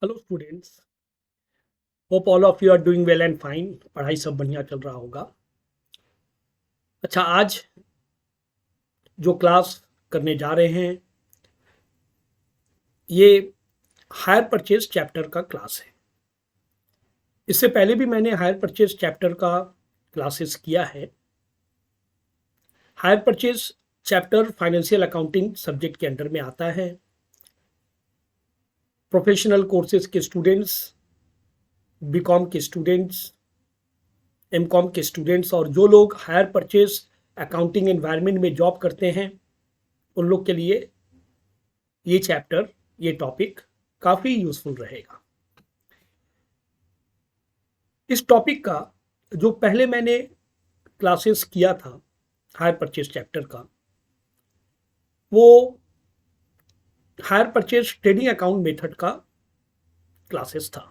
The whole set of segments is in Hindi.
Hello students. Hope all of you are doing well and fine. पढ़ाई सब बढ़िया चल रहा होगा। अच्छा, आज जो क्लास करने जा रहे हैं ये हायर परचेज चैप्टर का क्लास है। इससे पहले भी मैंने हायर परचेज चैप्टर का क्लासेस किया है। Hire purchase chapter financial accounting subject के अंडर में आता है। प्रोफेशनल कोर्सेज के स्टूडेंट्स, बीकॉम के स्टूडेंट्स, एमकॉम के स्टूडेंट्स और जो लोग हायर परचेज अकाउंटिंग एनवायरनमेंट में जॉब करते हैं उन लोग के लिए ये चैप्टर, ये टॉपिक काफ़ी यूजफुल रहेगा। इस टॉपिक का जो पहले मैंने क्लासेस किया था हायर परचेज चैप्टर का, वो hire purchase trading account method का क्लासेस था।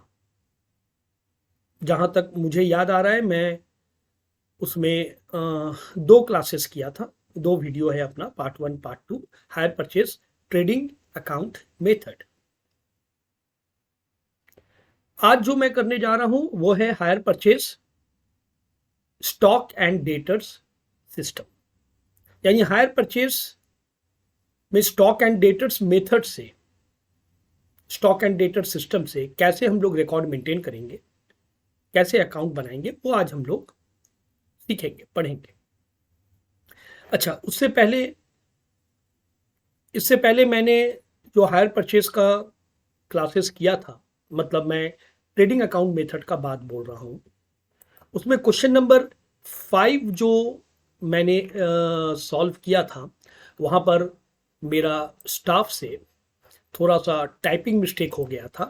जहाँ तक मुझे याद आ रहा है मैं उसमें दो क्लासेस किया था। दो वीडियो है अपना, part 1 part 2, hire purchase trading account method. आज जो मैं करने जा रहा हूँ वो है higher purchase stock and debtors system. यानी हायर परचेज में स्टॉक एंड डेटर्स मेथड से, स्टॉक एंड डेटर सिस्टम से कैसे हम लोग रिकॉर्ड मेंटेन करेंगे, कैसे अकाउंट बनाएंगे, वो आज हम लोग सीखेंगे, पढ़ेंगे। अच्छा, इससे पहले मैंने जो हायर परचेज का क्लासेस किया था, मतलब मैं ट्रेडिंग अकाउंट मेथड का बात बोल रहा हूँ, उसमें क्वेश्चन नंबर 5 जो मैंने सॉल्व किया था, वहाँ पर मेरा स्टाफ से थोड़ा सा टाइपिंग मिस्टेक हो गया था।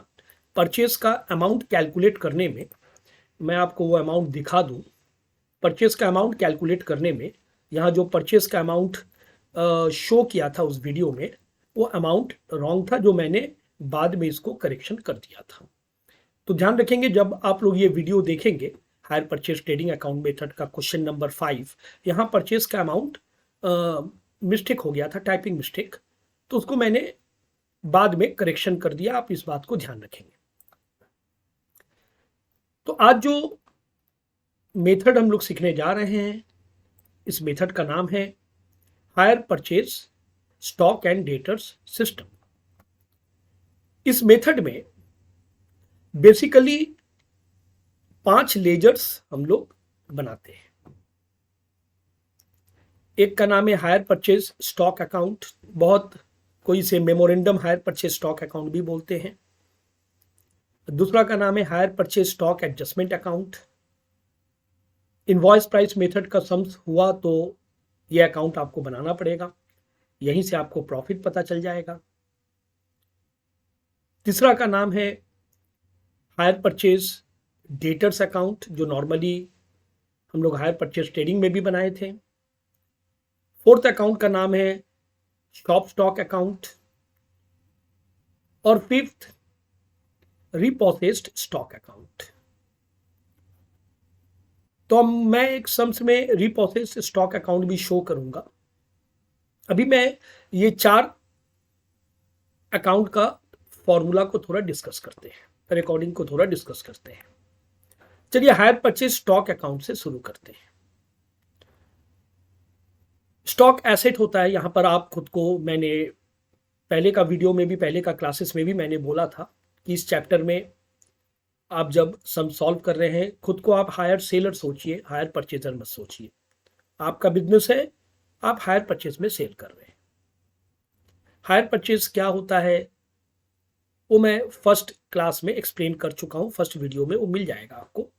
परचेज का अमाउंट कैलकुलेट करने में, मैं आपको वो अमाउंट दिखा दूँ। परचेज का अमाउंट कैलकुलेट करने में यहाँ जो परचेज का अमाउंट शो किया था उस वीडियो में, वो अमाउंट रॉन्ग था, जो मैंने बाद में इसको करेक्शन कर दिया था। तो ध्यान रखेंगे जब आप लोग ये वीडियो देखेंगे, hire purchase trading account method का क्वेश्चन नंबर 5, यहाँ परचेज का अमाउंट मिस्टेक हो गया था, टाइपिंग मिस्टेक, तो उसको मैंने बाद में करेक्शन कर दिया। आप इस बात को ध्यान रखेंगे। तो आज जो मेथड हम लोग सीखने जा रहे हैं, इस मेथड का नाम है higher purchase stock and debtors system. इस मेथड में बेसिकली 5 लेजर्स हम लोग बनाते हैं। एक का नाम है हायर परचेज स्टॉक अकाउंट, बहुत कोई से memorandum higher purchase stock account भी बोलते हैं। दूसरा का नाम है higher purchase stock adjustment account. Invoice price method का सम्स हुआ तो ये अकाउंट आपको बनाना पड़ेगा, यहीं से आपको प्रॉफिट पता चल जाएगा। तीसरा का नाम है हायर परचेज डेटर्स अकाउंट, जो नॉर्मली हम लोग हायर परचेज ट्रेडिंग में भी बनाए थे। फोर्थ अकाउंट का नाम है शॉप स्टॉक अकाउंट। और फिफ्थ रिपोसेस्ड स्टॉक अकाउंट। तो अब मैं एक सम्स में रिपोसेस्ड स्टॉक अकाउंट भी शो करूंगा। अभी मैं ये 4 अकाउंट का फॉर्मूला को थोड़ा डिस्कस करते हैं, रिकॉर्डिंग को थोड़ा डिस्कस करते हैं। चलिए हायर परचेज स्टॉक अकाउंट से शुरू करते हैं। स्टॉक एसेट होता है, यहां पर आप खुद को, मैंने पहले का वीडियो में भी, पहले का क्लासेस में भी मैंने बोला था कि इस चैप्टर में आप जब सम सॉल्व कर रहे हैं, खुद को आप हायर सेलर सोचिए, हायर परचेजर मत सोचिए। आपका बिजनेस है, आप हायर परचेज में सेल कर रहे हैं। हायर परचेज क्या होता है वो मैं फर्स्ट क्लास में एक्सप्लेन कर चुका हूँ, फर्स्ट वीडियो में, वो मिल जाएगा आपको।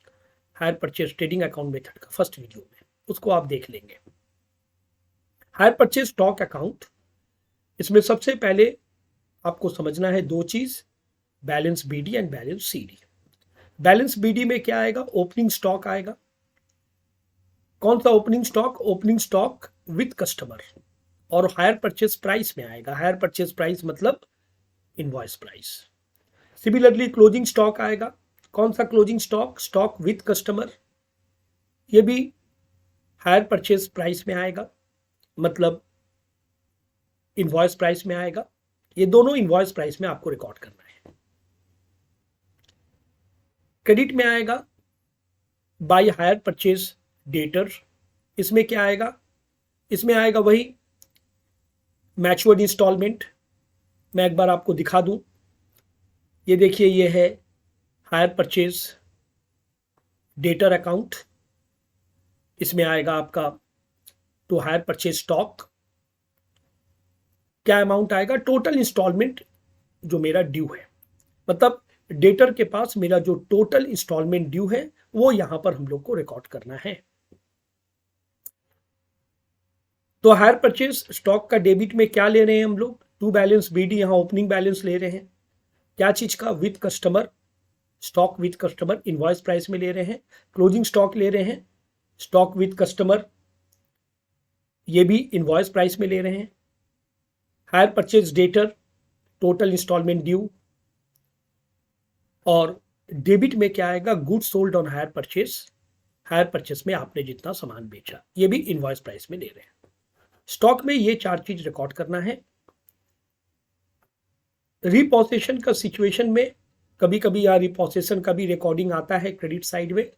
Hire purchase trading account method का फर्स्ट वीडियो में, उसको आप देख लेंगे। हायर परचेज स्टॉक अकाउंट, इसमें सबसे पहले आपको समझना है 2 चीज, balance BD and balance CD. Balance BD में क्या आएगा? ओपनिंग स्टॉक आएगा। कौन सा opening stock? Opening stock with customer. और हायर परचेज प्राइस में आएगा। हायर परचेज प्राइस मतलब invoice price. Similarly closing stock आएगा। कौन सा closing stock? Stock with customer. ये भी हायर परचेज प्राइस में आएगा, मतलब इनवॉइस प्राइस में आएगा। ये दोनों इनवॉइस प्राइस में आपको रिकॉर्ड करना है। क्रेडिट में आएगा बाय हायर परचेज डेटर। इसमें क्या आएगा, इसमें आएगा वही मैच्योर्ड इंस्टॉलमेंट। मैं एक बार आपको दिखा दूं, ये देखिए, ये है हायर परचेज डेटर अकाउंट। इसमें आएगा आपका टू हायर परचेज स्टॉक। क्या अमाउंट आएगा, टोटल इंस्टॉलमेंट जो मेरा ड्यू है, मतलब डेटर के पास मेरा जो टोटल इंस्टॉलमेंट ड्यू है वो यहां पर हम लोग को रिकॉर्ड करना है। तो हायर परचेज स्टॉक का डेबिट में क्या ले रहे हैं हम लोग, टू बैलेंस बीडी, यहां ओपनिंग बैलेंस ले रहे हैं। क्या चीज का, with customer, stock with customer invoice price में ले रहे हैं। क्लोजिंग स्टॉक ले रहे हैं, स्टॉक विद कस्टमर, ये भी इनवॉइस प्राइस में ले रहे हैं। Hire purchase debtor, total instalment due. और डेबिट में क्या आएगा, goods sold on hire purchase, hire purchase में आपने जितना सामान बेचा, ये भी इनवॉइस प्राइस में ले रहे हैं। स्टॉक में ये चार चीज रिकॉर्ड करना है। रिपोसेशन का सिचुएशन में कभी कभी या रिपोसेशन का भी रिकॉर्डिंग आता है क्रेडिट साइड में,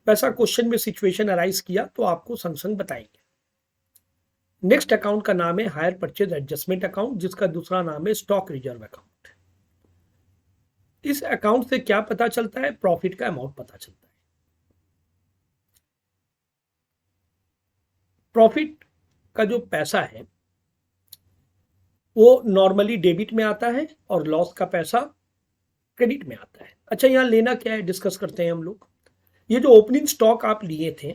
वैसा क्वेश्चन में सिचुएशन अराइज किया तो आपको संग संग बताएंगे। नेक्स्ट अकाउंट का नाम है हायर परचेज एडजस्टमेंट अकाउंट, जिसका दूसरा नाम है स्टॉक रिजर्व अकाउंट। इस अकाउंट से क्या पता चलता है, प्रॉफिट का अमाउंट पता चलता है। प्रॉफिट का जो पैसा है वो नॉर्मली डेबिट में आता है और लॉस का पैसा क्रेडिट में आता है। अच्छा, यहां लेना क्या है, डिस्कस करते हैं हम लोग। ये जो ओपनिंग स्टॉक आप लिए थे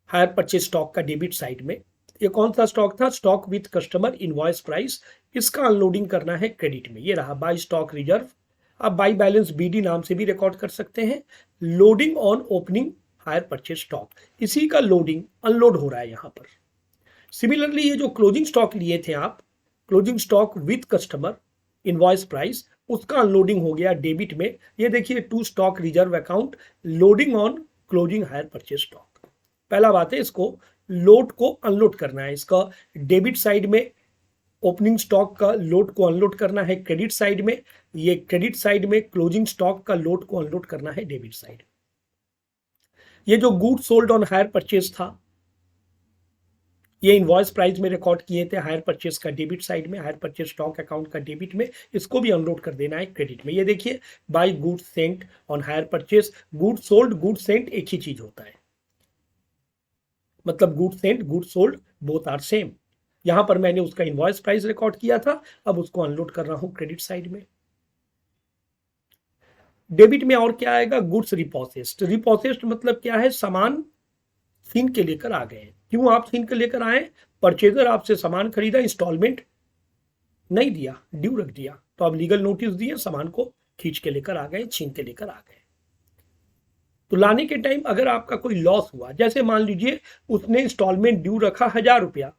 हायर परचेज स्टॉक का डेबिट साइड में, ये कौन सा स्टॉक था, stock with customer invoice price. इसका अनलोडिंग करना है क्रेडिट में, ये रहा बाय स्टॉक रिजर्व। आप बाय बैलेंस बीडी नाम से भी रिकॉर्ड कर सकते हैं। Loading on opening higher purchase stock, इसी का लोडिंग अनलोड हो रहा है यहां पर। सिमिलरली ये जो क्लोजिंग स्टॉक लिए थे आप, closing stock with customer invoice price, उसका अनलोडिंग हो गया डेबिट में। ये देखिए to stock reserve account, loading on closing hire purchase stock. पहला बात है, इसको लोड को अनलोड करना है। इसका डेबिट साइड में ओपनिंग स्टॉक का लोड को अनलोड करना है क्रेडिट साइड में, ये क्रेडिट साइड में क्लोजिंग स्टॉक का लोड को अनलोड करना है डेबिट साइड। ये जो goods sold on hire purchase था, ये इनवॉइस प्राइस में रिकॉर्ड किए थे हायर परचेज का डेबिट साइड में, हायर परचेज स्टॉक अकाउंट का डेबिट में, इसको भी अनलोड कर देना है क्रेडिट में। ये देखिए by goods sent on hire purchase, goods sold goods sent एक ही चीज होता है, मतलब goods sent goods sold both are same. यहां पर मैंने उसका इनवॉइस प्राइस रिकॉर्ड किया था, अब उसको अनलोड कर रहा हूं क्रेडिट साइड में। डेबिट में और क्या आएगा, गुड्स रिपोसेस्ड। रिपोसेस्ड मतलब क्या है, सामान छीन के लेकर आ गए। क्यों आप छीन के लेकर आए, परचेजर आपसे सामान खरीदा, इंस्टॉलमेंट नहीं दिया, ड्यू रख दिया, तो आप लीगल नोटिस दिए, सामान को खींच के लेकर आ गए, छीन के लेकर आ गए। तो लाने के टाइम अगर आपका कोई लॉस हुआ, जैसे मान लीजिए उसने इंस्टॉलमेंट ड्यू रखा 1000 रुपया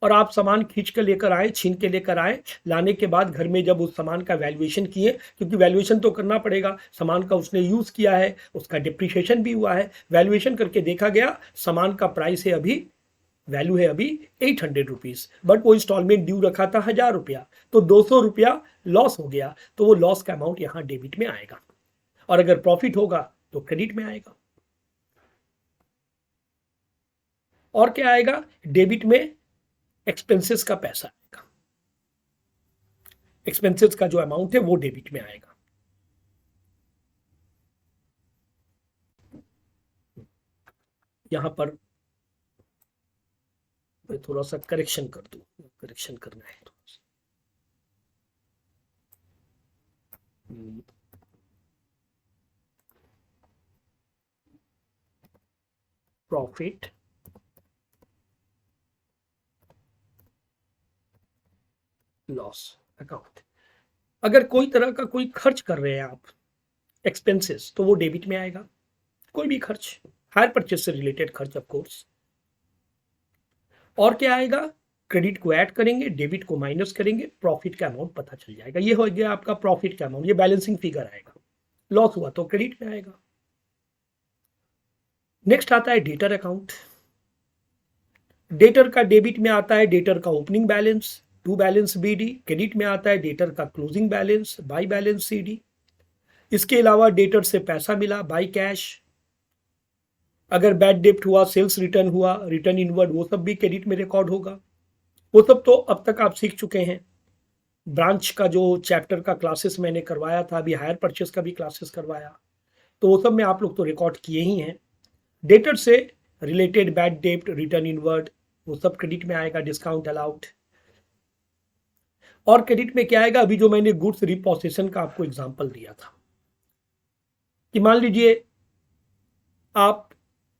और आप सामान खींच के लेकर आए, छीन के लेकर आए, लाने के बाद घर में जब उस सामान का वैल्यूएशन किए, क्योंकि वैल्यूएशन तो करना पड़ेगा, सामान का उसने यूज किया है, उसका डिप्रिशिएशन भी हुआ है, वैल्यूएशन करके देखा गया सामान का प्राइस है अभी, वैल्यू है अभी 800 रुपीज, बट वो इंस्टॉलमेंट ड्यू रखा था 1000 रुपया, तो 200 रुपया लॉस हो गया, तो वो लॉस का अमाउंट यहां डेबिट में आएगा। और अगर प्रॉफिट होगा तो क्रेडिट में आएगा। और क्या आएगा, डेबिट में एक्सपेंसेस का पैसा आएगा, एक्सपेंसेस का जो अमाउंट है वो डेबिट में आएगा। यहां पर मैं थोड़ा सा करेक्शन कर दूं, करेक्शन करना है थोड़ा सा। प्रॉफिट लॉस अकाउंट, अगर कोई तरह का कोई खर्च कर रहे हैं आप, एक्सपेंसेस, तो वो डेबिट में आएगा। कोई भी खर्च, हायर परचेज से रिलेटेड खर्च ऑफ कोर्स। और क्या आएगा, क्रेडिट को ऐड करेंगे, डेबिट को माइनस करेंगे, प्रॉफिट का अमाउंट पता चल जाएगा। ये हो गया आपका प्रॉफिट का अमाउंट, ये बैलेंसिंग फिगर आएगा। लॉस हुआ तो क्रेडिट में आएगा। नेक्स्ट आता है डेटर अकाउंट। डेटर का डेबिट में आता है डेटर का opening balance, to balance BD. Credit में आता है डेटर का closing balance, by balance CD. इसके अलावा डेटर से पैसा मिला, बाई कैश। अगर बैड डेप्ट हुआ, सेल्स रिटर्न हुआ, रिटर्न इनवर्ड, वो सब भी क्रेडिट में रिकॉर्ड होगा। वो सब तो अब तक आप सीख चुके हैं। ब्रांच का जो चैप्टर का क्लासेस मैंने करवाया था, अभी हायर परचेस का भी क्लासेस करवाया, तो वो सब में आप लोग तो रिकॉर्ड किए ही हैं। डेटर से रिलेटेड बैड डेप्ट, रिटर्न इनवर्ड, वो सब क्रेडिट में आएगा, डिस्काउंट अलाउड। और क्रेडिट में क्या आएगा, अभी जो मैंने गुड्स रिपोजिशन का आपको एग्जांपल दिया था कि मान लीजिए आप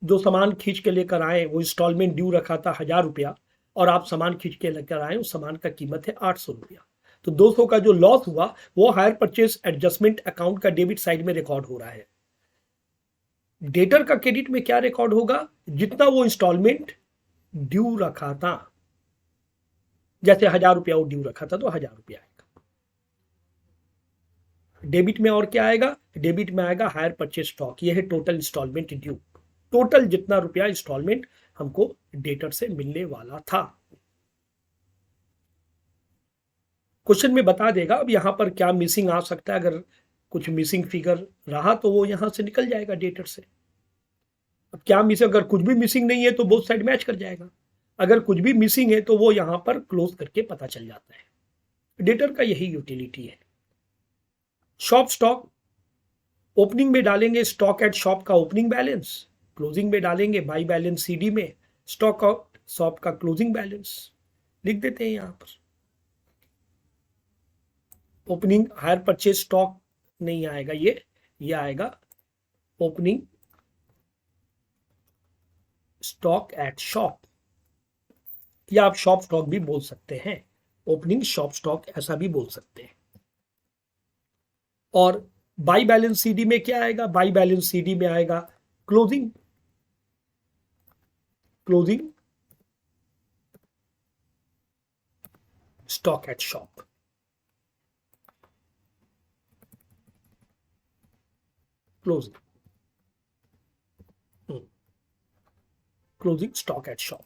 जो सामान खींच के लेकर आए, वो इंस्टॉलमेंट ड्यू रखा था 1000 रुपया, और आप सामान खींच के लेकर आए, उस सामान का कीमत है 800 रुपया, तो 200 का जो लॉस हुआ वो हायर परचेस एडजस्टमेंट अकाउंट का डेबिट साइड में रिकॉर्ड हो रहा है। डेटर का क्रेडिट में क्या रिकॉर्ड होगा, जितना वो इंस्टॉलमेंट ड्यू रखा था, जैसे 1000 रुपया वो ड्यू रखा था तो 1000 रुपया आएगा। डेबिट में और क्या आएगा, डेबिट में आएगा हायर परचेस स्टॉक, ये है टोटल इंस्टॉलमेंट ड्यू, टोटल जितना रुपया इंस्टॉलमेंट हमको डेटर से मिलने वाला था। क्वेश्चन में बता देगा अब यहां पर क्या मिसिंग आ सकता है। अगर कुछ मिसिंग फिगर रहा तो वो यहां से निकल जाएगा डेटर से। अब क्या मिसिंग, अगर कुछ भी मिसिंग नहीं है तो बोथ साइड मैच कर जाएगा, अगर कुछ भी मिसिंग है तो वो यहां पर क्लोज करके पता चल जाता है। डेटर का यही यूटिलिटी है। शॉप स्टॉक, ओपनिंग में डालेंगे स्टॉक एट शॉप का ओपनिंग बैलेंस, क्लोजिंग में डालेंगे बाई बैलेंस सीडी में स्टॉक आउट शॉप का क्लोजिंग बैलेंस। लिख देते हैं यहां पर। ओपनिंग हायर परचेज स्टॉक नहीं आएगा, ये आएगा ओपनिंग स्टॉक एट शॉप, या आप शॉप स्टॉक भी बोल सकते हैं, ओपनिंग शॉप स्टॉक ऐसा भी बोल सकते हैं। और बाई बैलेंस सीडी में क्या आएगा, बाई बैलेंस सीडी में आएगा closing stock at shop, closing stock at shop.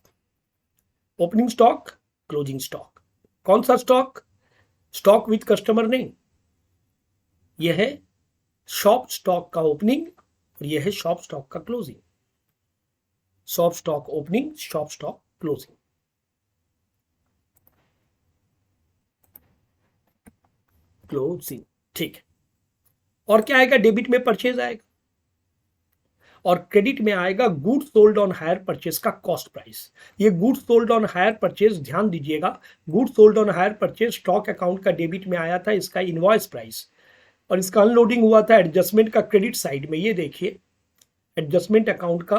Opening stock, closing stock. कौन सा स्टॉक, स्टॉक विथ कस्टमर नहीं, यह है शॉप स्टॉक का ओपनिंग और यह है शॉप स्टॉक का closing. Shop stock opening, shop stock closing. ठीक है। और क्या आएगा, डेबिट में परचेज आएगा और क्रेडिट में आएगा goods sold on hire purchase का कॉस्ट प्राइस। ये goods sold on hire purchase, ध्यान दीजिएगा, goods sold on hire purchase stock account का डेबिट में आया था, इसका इनवॉइस प्राइस, और इसका अनलोडिंग हुआ था एडजस्टमेंट का क्रेडिट साइड में। ये देखिए एडजस्टमेंट अकाउंट का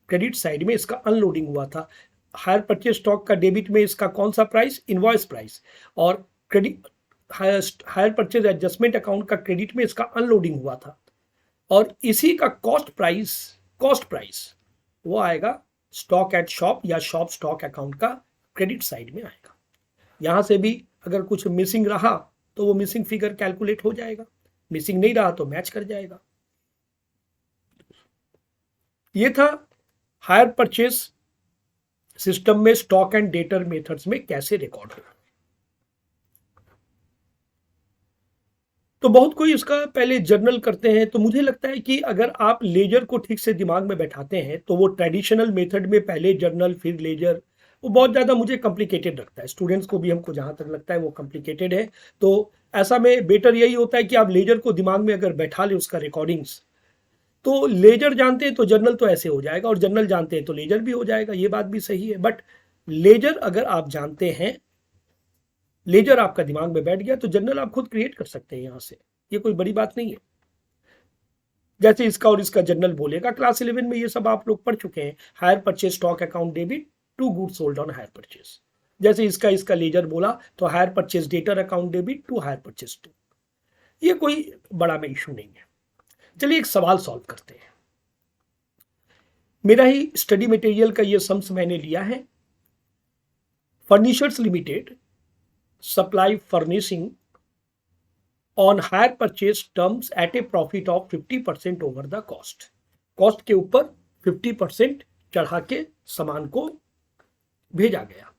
क्रेडिट साइड में इसका अनलोडिंग हुआ था। हायर परचेज स्टॉक का डेबिट में इसका कौन सा प्राइस, इनवॉइस प्राइस, और credit higher purchase adjustment account का क्रेडिट में इसका अनलोडिंग हुआ था। और इसी का कॉस्ट प्राइस वो आएगा स्टॉक एट शॉप या शॉप स्टॉक अकाउंट का क्रेडिट साइड में आएगा। यहां से भी अगर कुछ मिसिंग रहा तो वो मिसिंग फिगर कैलकुलेट हो जाएगा, मिसिंग नहीं रहा तो मैच कर जाएगा। ये था हायर परचेज सिस्टम में स्टॉक एंड डेटर मेथड्स में कैसे रिकॉर्ड होगा। तो बहुत कोई इसका पहले जर्नल करते हैं, तो मुझे लगता है कि अगर आप लेजर को ठीक से दिमाग में बैठाते हैं तो वो ट्रेडिशनल मेथड में पहले जर्नल फिर लेजर, वो बहुत ज़्यादा मुझे कॉम्प्लिकेटेड लगता है। स्टूडेंट्स को भी, हमको जहाँ तक लगता है वो कॉम्प्लिकेटेड है। तो ऐसा में बेटर यही होता है कि आप लेजर को दिमाग में अगर बैठा ले उसका रिकॉर्डिंग्स, तो लेजर जानते हैं तो जर्नल तो ऐसे हो जाएगा, और जर्नल जानते हैं तो लेजर भी हो जाएगा। ये बात भी सही है। बट लेजर अगर आप जानते हैं, लेजर आपका दिमाग में बैठ गया, तो जर्नल आप खुद क्रिएट कर सकते हैं यहां से, ये कोई बड़ी बात नहीं है। जैसे इसका और इसका जर्नल बोलेगा, क्लास 11 में ये सब आप लोग पढ़ चुके हैं। Hire purchase stock account debit to goods sold on hire purchase. जैसे इसका लेजर बोला तो hire purchase debtor account debit to hire purchase stock. ये कोई बड़ा में इशू नहीं है। चलिए एक सवाल सॉल्व करते हैं। मेरा ही स्टडी मटेरियल का ये सम्स मैंने लिया है। Furnitures limited supply furnishing on hire purchase terms at a profit of 50% over the cost. Cost के ऊपर 50% चढ़ा के सामान को भेजा गया।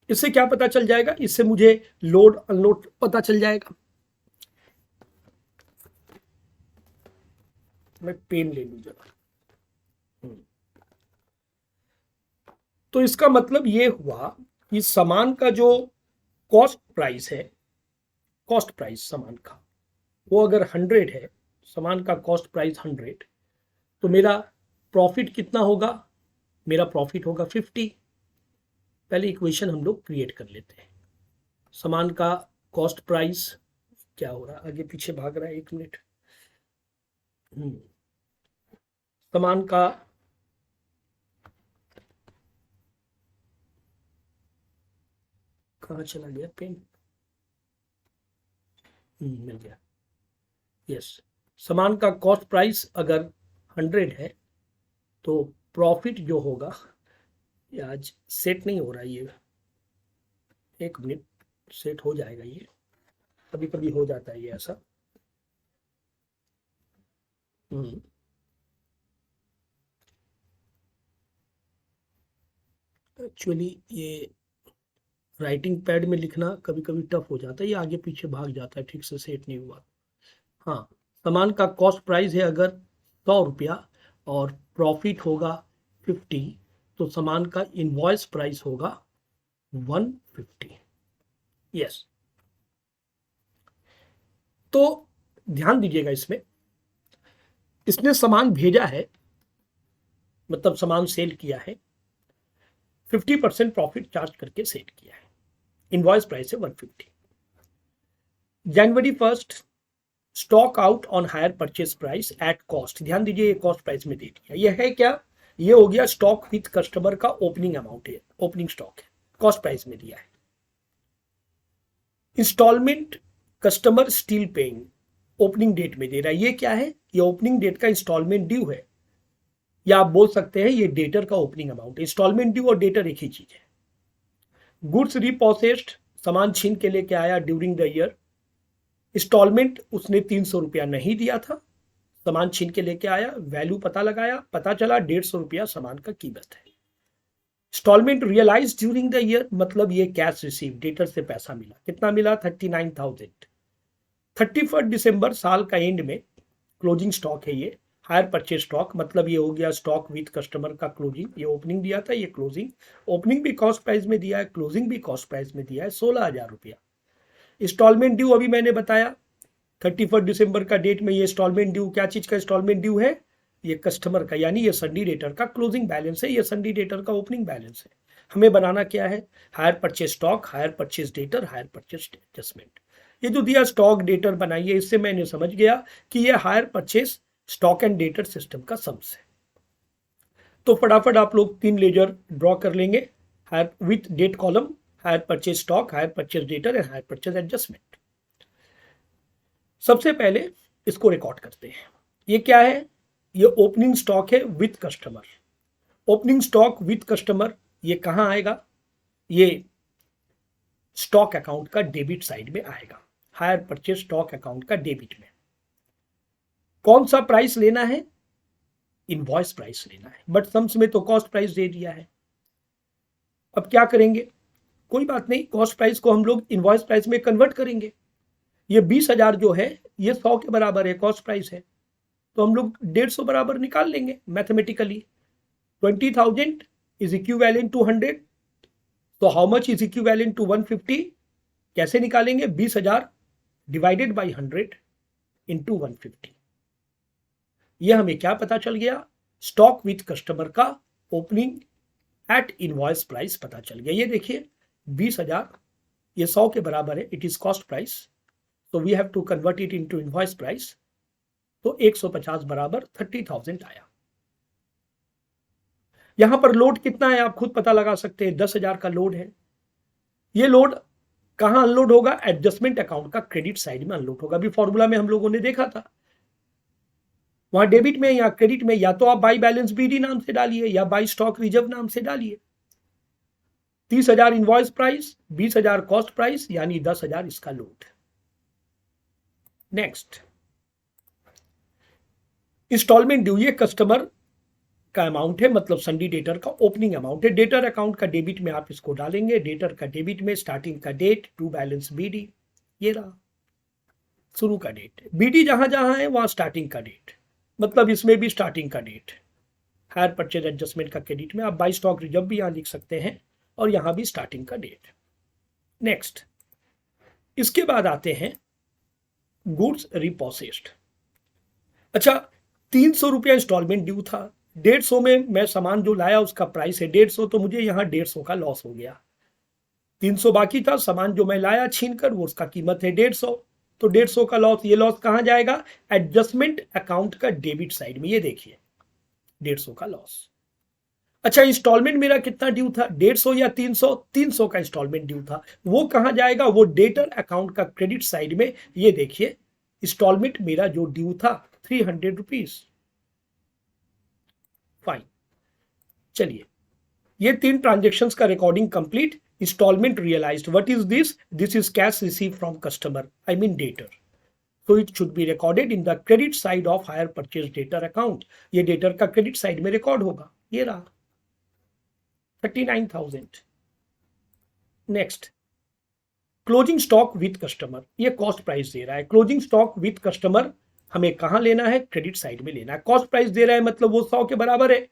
इससे क्या पता चल जाएगा, इससे मुझे लोड अनलोड पता चल जाएगा। मैं पेन ले लूँ जरा। तो इसका मतलब ये हुआ कि सामान का जो कॉस्ट प्राइस है, कॉस्ट प्राइस सामान का, वो अगर 100 है, सामान का कॉस्ट प्राइस 100, तो मेरा प्रॉफिट कितना होगा? मेरा प्रॉफिट होगा 50। पहले इक्वेशन हम लोग क्रिएट कर लेते हैं। सामान का कॉस्ट प्राइस क्या हो रहा है, आगे पीछे भाग रहा है, 1 मिनट। सामान का कहाँ चला गया पेन? मिल गया। यस, सामान का कॉस्ट प्राइस अगर 100 है तो प्रॉफिट जो होगा, ये आज सेट नहीं हो रहा, ये 1 मिनट, सेट हो जाएगा। ये कभी कभी हो जाता है ये ऐसा। एक्चुअली ये राइटिंग पैड में लिखना कभी कभी टफ हो जाता है, ये आगे पीछे भाग जाता है, ठीक से सेट नहीं हुआ। हाँ, सामान का कॉस्ट प्राइस है अगर 100 रुपया और प्रॉफिट होगा 50, तो सामान का इनवॉइस प्राइस होगा 150। यस, तो ध्यान दीजिएगा, इसने सामान भेजा है, मतलब सामान सेल किया है, 50% प्रॉफिट चार्ज करके सेल किया है, इनवॉइस प्राइस है 150। जनवरी 1 stock out on hire purchase price at cost. ध्यान दीजिए, ये कॉस्ट प्राइस में दे दिया। ये है क्या? ये हो गया स्टॉक विथ कस्टमर का ओपनिंग अमाउंट है, ओपनिंग स्टॉक है, कॉस्ट प्राइस में दिया है। Instalment customer still paying, opening debt में दे रहा है। ये क्या है? ये ओपनिंग डेट का इंस्टॉलमेंट ड्यू है, या आप बोल सकते हैं ये डेटर का ओपनिंग अमाउंट है। इंस्टॉलमेंट ड्यू और डेटर एक ही चीज है। गुड्स रिपोसेस्ड, सामान छीन के लेके आया ड्यूरिंग द ईयर, इंस्टॉलमेंट उसने 300 रुपया नहीं दिया था, सामान छीन के लेके आया, वैल्यू पता लगाया, पता चला 150 रुपया सामान का कीमत है। Instalment realise during the year, मतलब ये कैश रिसीव, डेटर से पैसा मिला, कितना मिला? 39,000। 31 दिसंबर साल का एंड में क्लोजिंग स्टॉक है ये, हायर परचेज स्टॉक, मतलब ये हो गया स्टॉक विद कस्टमर का क्लोजिंग। ये ओपनिंग दिया था, ये क्लोजिंग। ओपनिंग भी कॉस्ट प्राइस में दिया है, क्लोजिंग भी कॉस्ट प्राइस में दिया है, 16,000 रुपया। इंस्टॉलमेंट ड्यू अभी मैंने बताया, 31 दिसंबर का डेट में ये इंस्टॉलमेंट ड्यू, क्या चीज का इंस्टॉलमेंट ड्यू है? ये कस्टमर का, यानी ये संडी डेटर का क्लोजिंग बैलेंस है, ये संडी डेटर का ओपनिंग बैलेंस है। हमें बनाना क्या है? Higher purchase stock, hire purchase debtor, higher purchase adjustment. ये जो दिया स्टॉक डेटर बनाइए, इससे मैंने समझ गया कि ये higher purchase stock and debtor system का सम्स है। तो फटाफट आप लोग 3 लेजर ड्रॉ कर लेंगे, hire with date column, hire purchase stock, hire purchase debtor and hire purchase adjustment. सबसे पहले इसको रिकॉर्ड करते हैं। ये क्या है? ये ओपनिंग स्टॉक है with customer. Opening stock with customer ये कहां आएगा? ये स्टॉक अकाउंट का डेबिट साइड में आएगा, हायर परचेज स्टॉक अकाउंट का डेबिट में। कौन सा प्राइस लेना है? इनवॉइस प्राइस लेना है, बट सम्स में तो कॉस्ट प्राइस दे दिया है। अब क्या करेंगे? कोई बात नहीं, कॉस्ट प्राइस को हम लोग इनवॉइस प्राइस में कन्वर्ट करेंगे। ये 20,000 जो है ये 100 के बराबर है, कॉस्ट प्राइस है, तो हम लोग 150 बराबर निकाल लेंगे मैथमेटिकली। 20,000 इज इक्विवेलेंट टू 100, तो how much is equivalent to 150? कैसे निकालेंगे? 20,000 डिवाइडेड बाई 100 इंटू 150। यह हमें क्या पता चल गया? स्टॉक विथ कस्टमर का ओपनिंग एट इनवॉइस प्राइस पता चल गया। ये देखिए 20,000 ये 100 के बराबर है, इट इज कॉस्ट प्राइस, तो we have to convert it into invoice price. तो 150 बराबर 30,000 आया। यहां पर लोड कितना है आप खुद पता लगा सकते हैं, 10,000 का लोड है। ये लोड कहां अनलोड होगा? एडजस्टमेंट अकाउंट का क्रेडिट साइड में अनलोड होगा। अभी फॉर्मूला में हम लोगों ने देखा था, वहां डेबिट में या क्रेडिट में, या तो आप बाई बैलेंस बीडी नाम से डालिए या बाई स्टॉक रिजर्व नाम से डालिए। 30,000 इनवॉइस प्राइस, 20,000 कॉस्ट प्राइस, यानी 10,000 इसका लोड। नेक्स्ट, इंस्टॉलमेंट ड्यू, ये कस्टमर का अमाउंट है, मतलब संडी डेटर का ओपनिंग अमाउंट है। डेटर अकाउंट का डेबिट में आप इसको डालेंगे, डेटर का डेबिट में स्टार्टिंग का डेट, टू बैलेंस बीडी, ये रहा शुरू का डेट। बीडी जहां जहां है वहां स्टार्टिंग का डेट। मतलब इसमें भी स्टार्टिंग का डेट, हायर परचेज एडजस्टमेंट का क्रेडिट में आप बाई स्टॉक रिजर्व भी यहां लिख सकते हैं और यहां भी स्टार्टिंग का डेट। नेक्स्ट, इसके बाद आते हैं गुड्स रिपोसेस्ड। अच्छा, 300 रुपया इंस्टॉलमेंट ड्यू था, 150 में मैं सामान जो लाया उसका प्राइस है 150, तो मुझे यहाँ 150 का लॉस हो गया। 300 बाकी था, सामान जो मैं लाया छीन कर वो उसका कीमत है 150, तो 150 का लॉस। ये लॉस कहां जाएगा? एडजस्टमेंट अकाउंट का डेबिट साइड में, ये देखिए 150 का लॉस। अच्छा, इंस्टॉलमेंट मेरा कितना ड्यू था? 150 या 300? 300 का इंस्टॉलमेंट ड्यू था, वो कहां जाएगा? वो डेटर अकाउंट का क्रेडिट साइड में। ये देखिए इंस्टॉलमेंट मेरा जो ड्यू था 300 रुपीज। फाइन, चलिए, ये 3 ट्रांजेक्शंस का recording complete. Instalment realised, what is this? This is cash receive from customer, I mean debtor, so it should be recorded in the credit side of hire purchase debtor account। ये डेटर का क्रेडिट साइड में रिकॉर्ड होगा। ये रहा 39,000। Next, closing stock with customer, ये कॉस्ट प्राइस दे रहा है। क्लोजिंग स्टॉक विथ कस्टमर हमें कहां लेना है? क्रेडिट साइड में लेना है। कॉस्ट प्राइस दे रहा है मतलब वो 100 के बराबर है,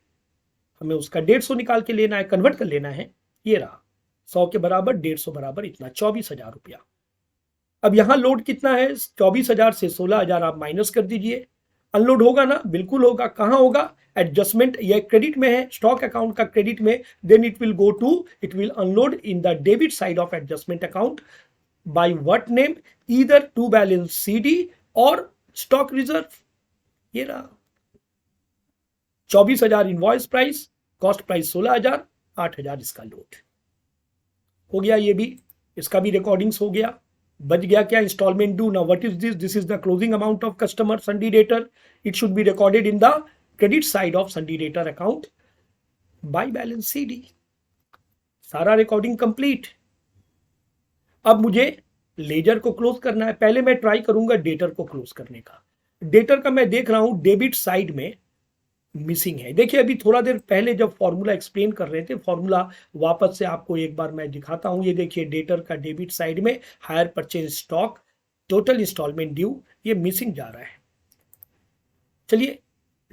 हमें उसका 150 निकाल के लेना है, कन्वर्ट कर लेना है। ये रहा 100 के बराबर 150 बराबर इतना 24,000 रुपया। अब यहां लोड कितना है? 24,000 से 16,000 आप माइनस कर दीजिए। अनलोड होगा ना? बिल्कुल होगा। कहां होगा? एडजस्टमेंट या क्रेडिट में है, स्टॉक अकाउंट का क्रेडिट में, then it will go to, it will unload in the debit side of adjustment account. By what name? Either to balance CD और स्टॉक रिजर्व। ये रहा 24,000 इनवॉइस प्राइस, कॉस्ट प्राइस 16,000, 8,000 इसका लोड हो गया। ये भी, इसका भी रिकॉर्डिंग्स हो गया। बच गया क्या? Instalment due. Now what is this? This is the closing amount of customer sundry debtor, it should be recorded in the credit side of sundry debtor account by balance CD. सारा रिकॉर्डिंग कंप्लीट। अब मुझे लेजर को क्लोज करना है। पहले मैं ट्राई करूंगा डेटर को क्लोज करने का। डेटर का मैं देख रहा हूं डेबिट साइड में मिसिंग है। देखिए, अभी थोड़ा देर पहले जब फॉर्मूला एक्सप्लेन कर रहे थे, फॉर्मूला वापस से आपको एक बार मैं दिखाता हूं। ये देखिए डेटर का डेबिट साइड में hire purchase stock total instalment due, ये मिसिंग जा रहा है। चलिए,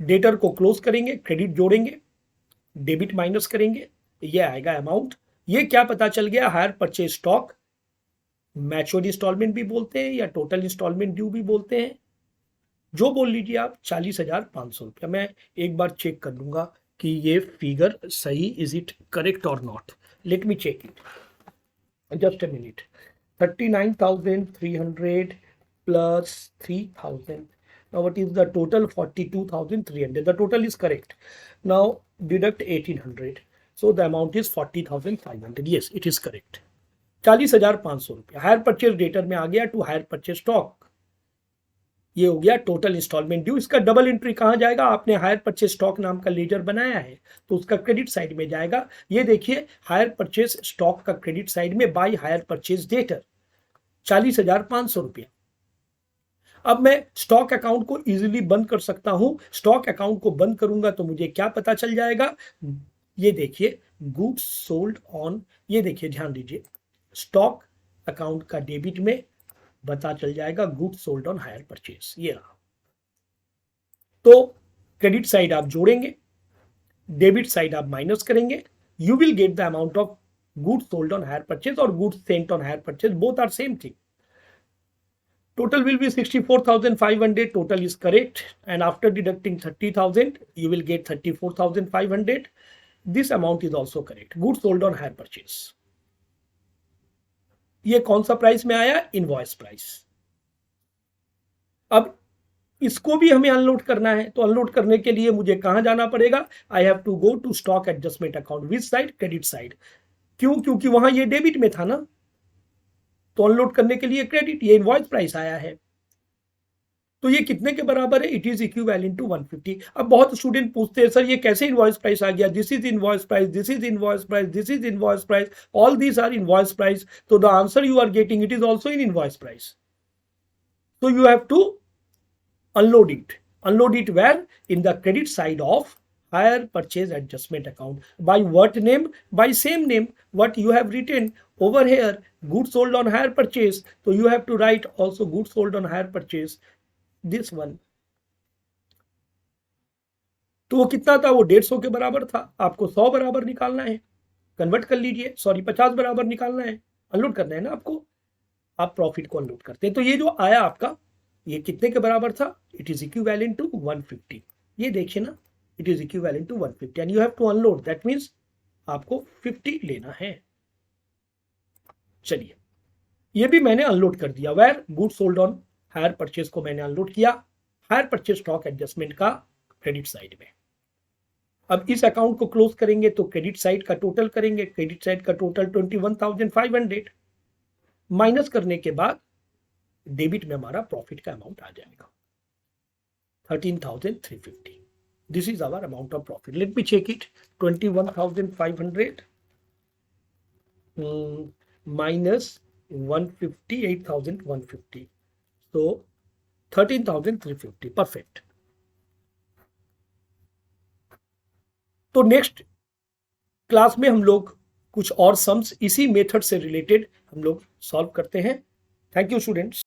डेटर को क्लोज करेंगे, क्रेडिट जोड़ेंगे, डेबिट माइनस करेंगे, ये आएगा अमाउंट। ये क्या पता चल गया? Hire purchase stock matured instalment भी बोलते हैं या टोटल इंस्टॉलमेंट ड्यू भी बोलते हैं, जो बोल लीजिए आप, 40,500 रुपया। मैं एक बार चेक कर लूंगा कि ये फिगर सही, इज इट करेक्ट और नॉट। Let me check it, just a minute. 39,300 plus 3,000, now what is the total? 42,300, the total is correct। now deduct 1,800, so the amount is 40,500। yes, it is correct। 40,500 रुपया हायर परचेज डेटर में आ गया टू हायर परचेज स्टॉक। ये हो गया टोटल इंस्टॉलमेंट ड्यू। इसका डबल एंट्री कहां जाएगा? आपने हायर परचेज स्टॉक नाम का लेजर बनाया है तो उसका क्रेडिट साइड में जाएगा। ये देखिए हायर परचेज स्टॉक का क्रेडिट साइड में बाय हायर परचेज डेटर 40,500 रुपया। अब मैं स्टॉक अकाउंट को इजीली बंद कर सकता हूं। स्टॉक अकाउंट को बंद करूंगा तो मुझे क्या पता चल जाएगा? ये देखिए गुड्स सोल्ड ऑन, ये देखिए ध्यान दीजिए, स्टॉक अकाउंट का डेबिट में पता चल जाएगा goods sold on hire purchase. ये रहा। तो क्रेडिट साइड आप जोड़ेंगे, डेबिट साइड आप माइनस करेंगे, you will get the amount of goods sold on hire purchase और goods sent on hire purchase, both are same thing. Total will be 64,500, total is correct, and after deducting 30,000 you will get 34,500। this amount is also correct। goods sold on hire purchase, ये कौन सा प्राइस में आया? Invoice price. अब इसको भी हमें अनलोड करना है, तो अनलोड करने के लिए मुझे कहां जाना पड़ेगा? I have to go to stock adjustment account, which side? Credit side. क्यों? क्योंकि वहां ये डेबिट में था ना, तो अनलोड करने के लिए क्रेडिट, ये इनवॉइस प्राइस आया है, तो ये कितने के बराबर है? It is equivalent to 150। अब बहुत स्टूडेंट पूछते हैं सर ये कैसे इनवॉइस प्राइस आ गया? This is invoice price, this is invoice price, this is invoice price, all these are invoice price, तो the answer you are getting it is also in invoice price. so you have to unload it where? in the credit side of hire purchase adjustment account। by what name? by same name what you have written over here, goods sold on hire purchase, so you have to write also goods sold on hire purchase, this one, तो वो कितना था, वो 150 के बराबर था, आपको 100 बराबर निकालना है, कन्वर्ट कर लीजिए, सॉरी 50 बराबर निकालना है, अनलोड करना है ना आपको, आप प्रॉफिट को अनलोड करते हैं। तो ये जो आया आपका, ये कितने के बराबर था, इट इज इक्विवेलेंट टू 150। ये देखिए ना, it is equivalent to 150 and you have to unload, that means आपको 50 लेना है। चलिए, ये भी मैंने अनलोड कर दिया, where good sold on hire purchase को मैंने अनलोड किया हायर परचेज स्टॉक एडजस्टमेंट का क्रेडिट साइड में। अब इस अकाउंट को क्लोज करेंगे तो क्रेडिट साइड का टोटल करेंगे, क्रेडिट साइड का टोटल 21,500 माइनस करने के बाद डेबिट में हमारा प्रॉफिट का अमाउंट आ जाएगा 13,350। This is our amount of profit. Let me check it, 21,500 minus 150, 8,150, so 13,350, perfect. तो नेक्स्ट क्लास में हम लोग कुछ और सम्स इसी मेथड से रिलेटेड हम लोग सॉल्व करते हैं। Thank you students.